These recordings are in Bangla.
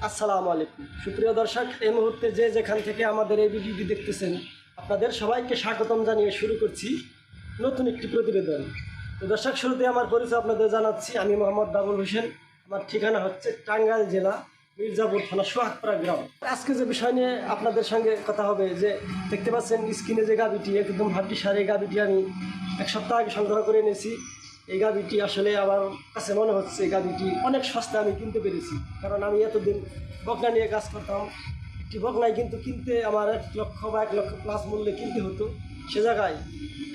আসসালামু আলাইকুম সুপ্রিয় দর্শক, এই মুহূর্তে যে যেখান থেকে আমাদের এই ভিডিওটি দেখতেছেন আপনাদের সবাইকে স্বাগতম জানিয়ে শুরু করছি নতুন একটি প্রতিবেদন। তো দর্শক, শুরুতে আমার পরিচয় আপনাদের জানাচ্ছি। আমি মোহাম্মদ বাবুল হোসেন। আমার ঠিকানা হচ্ছে টাঙ্গাইল জেলা মির্জাপুর থানা সোহাগপাড়া গ্রাম। আজকে যে বিষয় নিয়ে আপনাদের সঙ্গে কথা হবে, যে দেখতে পাচ্ছেন স্ক্রিনে যে গাভিটি, একদম হাড্ডি সার, এই গাভিটি আমি এক সপ্তাহ আগে সংগ্রহ করে এনেছি। এই গাভিটি আসলে আমার কাছে মনে হচ্ছে এই গাভিটি অনেক সস্তা আমি কিনতে পেরেছি, কারণ আমি এতদিন বকনা নিয়ে কাজ করতাম। একটি বকনায় কিন্তু কিনতে আমার 1 লক্ষ বা 1 লক্ষ প্লাস মূল্যে কিনতে হতো। সে জায়গায়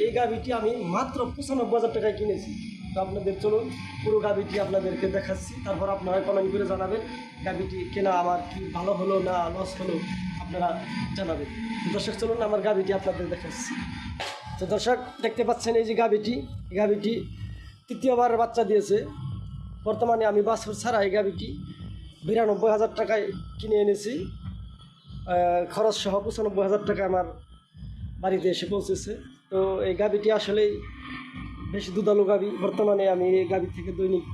এই গাভিটি আমি মাত্র 95,000 টাকায় কিনেছি। তো আপনাদের চলুন পুরো গাভিটি আপনাদেরকে দেখাচ্ছি, তারপর আপনারা কমেন্ট করে জানাবেন গাভিটি কেনা আমার কি ভালো হলো না লস হলো, আপনারা জানাবেন। তো দর্শক, চলুন আমার গাভিটি আপনাদের দেখাচ্ছি। তো দর্শক, দেখতে পাচ্ছেন এই যে গাভিটি, এই গাভিটি তৃতীয়বার বাচ্চা দিয়েছে। বর্তমানে আমি বাছুর ছাড়া এই গাভিটি 92,000 টাকায় কিনে এনেছি। খরচ সহ 95,000 টাকা আমার বাড়িতে এসে পৌঁছেছে। তো এই গাভিটি আসলেই বেশ দুধালো গাভি। বর্তমানে আমি এই গাভি থেকে দৈনিক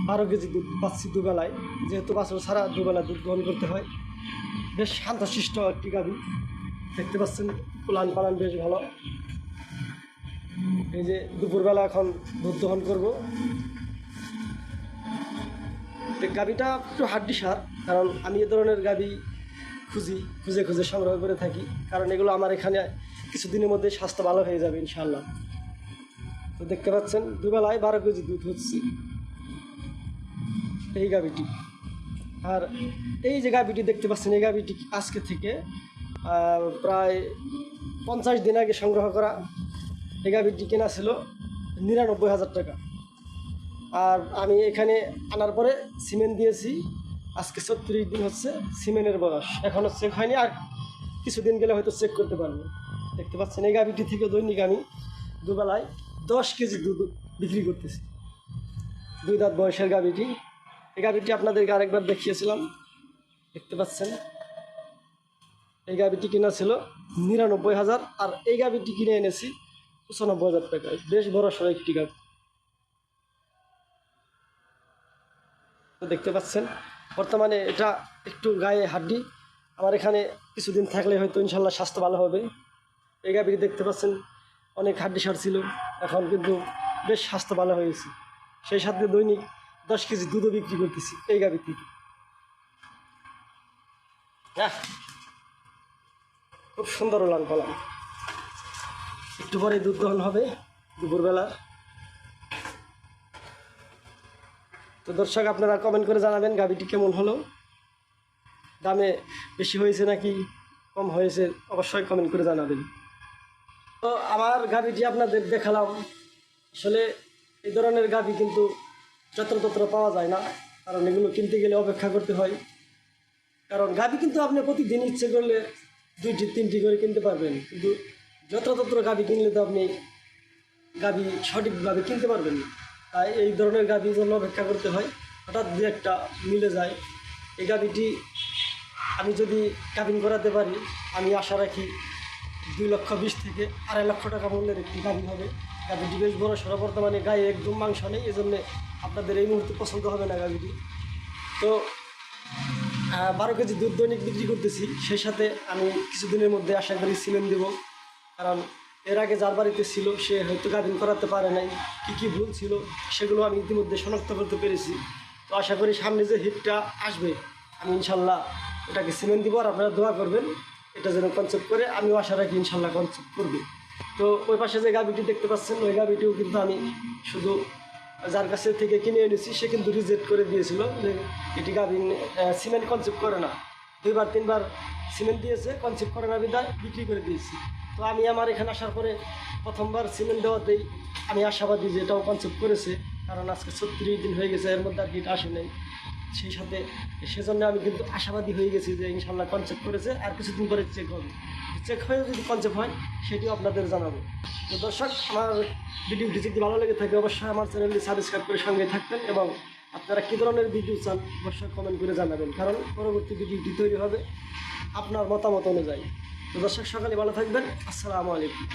12 কেজি দুধ পাচ্ছি দুবেলায়, যেহেতু বাছুর ছাড়া দুবেলা দুধ গ্রহণ করতে হয়। বেশ শান্তশিষ্ট একটি গাভি, দেখতে পাচ্ছেন উলান পালান বেশ ভালো। এই যে দুপুরবেলা এখন দুধ দহন করবো। গাভিটা একটু হাড্ডি সার, কারণ আমি এ ধরনের গাভি খুঁজে খুঁজে সংগ্রহ করে থাকি, কারণ এগুলো আমার এখানে কিছুদিনের মধ্যে স্বাস্থ্য ভালো হয়ে যাবে ইনশাআল্লাহ। তো দেখতে পাচ্ছেন দুবেলায় 12 কেজি দুধ হচ্ছে এই গাভিটি। আর এই যে গাভিটি দেখতে পাচ্ছেন, এই গাভিটি আজকে থেকে প্রায় 50 দিন আগে সংগ্রহ করা। এই গাভিটি কেনা ছিল 99,000 টাকা। আর আমি এখানে আনার পরে সিমেন্ট দিয়েছি। আজকে 36 দিন হচ্ছে সিমেন্টের বয়স, এখনও চেক হয়নি, আর কিছুদিন গেলে হয়তো চেক করতে পারবো। দেখতে পাচ্ছেন এই গাভিটি থেকে দৈনিক আমি দুবেলায় 10 কেজি দুধ বিক্রি করতেছি। 2 দাঁত বয়সের গাভিটি। এই গাভিটি আপনাদেরকে আরেকবার দেখিয়েছিলাম, দেখতে পাচ্ছেন। এই গাভিটি কিনা ছিল 99,000, আর এই গাভিটি কিনে এনেছি 95,000 টাকায়। বেশ বড় সড়ো একটি গাভি। তো দেখতে পাচ্ছেন বর্তমানে এটা একটু গায়ে হাড্ডি। আমার এখানে কিছুদিন থাকলে হয়তো ইনশাল্লাহ স্বাস্থ্য ভালো হবে। এই গাভিটি দেখতে পাচ্ছেন অনেক হাড্ডি সার ছিল, এখন কিন্তু বেশ স্বাস্থ্য ভালো হয়েছে। সেই সাথে দৈনিক 10 কেজি দুধও বিক্রি করতেছি এই গাভি থেকে। খুব সুন্দর উলান পালান। একটু পরে দুধ দহন হবে দুপুরবেলার। তো দর্শক, আপনারা কমেন্ট করে জানাবেন গাভিটি কেমন হলো, দামে বেশি হয়েছে নাকি কম হয়েছে, অবশ্যই কমেন্ট করে জানাবেন। তো আমার গাভিটি আপনাদের দেখালাম। আসলে এই ধরনের গাভি কিন্তু যত্রতত্র পাওয়া যায় না, কারণ এগুলো কিনতে গেলে অপেক্ষা করতে হয়। কারণ গাভি কিন্তু আপনি প্রতিদিন ইচ্ছে করলে 2টি 3টি করে কিনতে পারবেন, কিন্তু যত্রতত্র গাভি কিনলে তো আপনি গাভি সঠিকভাবে কিনতে পারবেন না। তাই এই ধরনের গাভির জন্য অপেক্ষা করতে হয়। হঠাৎ দু একটা মিলে যায়। এই গাভিটি আমি যদি গাভিন করাতে পারি, আমি আশা রাখি 2,20,000 থেকে 2.5 লক্ষ টাকা মূল্যের একটি গাভি হবে। গাভিটি বেশ বড় সড়ো, বর্তমানে গায়ে একদম মাংস নেই, এজন্যে আপনাদের এই মুহূর্তে পছন্দ হবে না গাভিটি। তো 12 কেজি দুধ দৈনিক বিক্রি করতেছি। সেই সাথে আমি কিছুদিনের মধ্যে আশা করি সিমেন্ট দেবো, কারণ এর আগে যার বাড়িতে ছিল সে হয়তো গাভিন করাতে পারে নাই। কী ভুল ছিল সেগুলো আমি ইতিমধ্যে শনাক্ত করতে পেরেছি। তো আশা করি সামনে যে হিটটা আসবে আমি ইনশাল্লাহ এটাকে সিমেন্ট দিব, আর আপনারা দোয়া করবেন এটা যেন কনসেপ্ট করে। আমিও আশা রাখি ইনশাল্লাহ কনসেপ্ট করবে। তো ওই পাশে যে গাভিটি দেখতে পাচ্ছেন, ওই গাভিটিও কিন্তু আমি শুধু যার কাছে থেকে কিনে এনেছি সে কিন্তু রিজেক্ট করে দিয়েছিল যে এটি গাভিন সিমেন্ট কনসেপ্ট করে না। 2বার 3বার সিমেন্ট দিয়েছে, কনসেপ্ট করে না বিধায় বিক্রি করে দিয়েছি। তো আমি আমার এখানে আসার পরে প্রথমবার সিমেন্ট দেওয়াতেই আমি আশাবাদী যে এটাও কনসেপ্ট করেছে, কারণ আজকে 36 দিন হয়ে গেছে, এর মধ্যে আর হিট আসে নাই। সেই সাথে সেজন্য আমি কিন্তু আশাবাদী হয়ে গেছি যে ইনশাল্লাহ কনসেপ্ট করেছে, আর কিছুদিন পরে চেক হবে। চেক হয়ে যদি কনসেপ্ট হয় সেটিও আপনাদের জানাবো। তো দর্শক, আমার ভিডিওটি যদি ভালো লেগে থাকে অবশ্যই আমার চ্যানেলটি সাবস্ক্রাইব করে সঙ্গে থাকবেন, এবং আপনারা কী ধরনের ভিডিও চান অবশ্যই কমেন্ট করে জানাবেন, কারণ পরবর্তী ভিডিওটি তৈরি হবে আপনার মতামত অনুযায়ী। তো দর্শক, সকালে ভালো থাকবেন। আসসালামু আলাইকুম।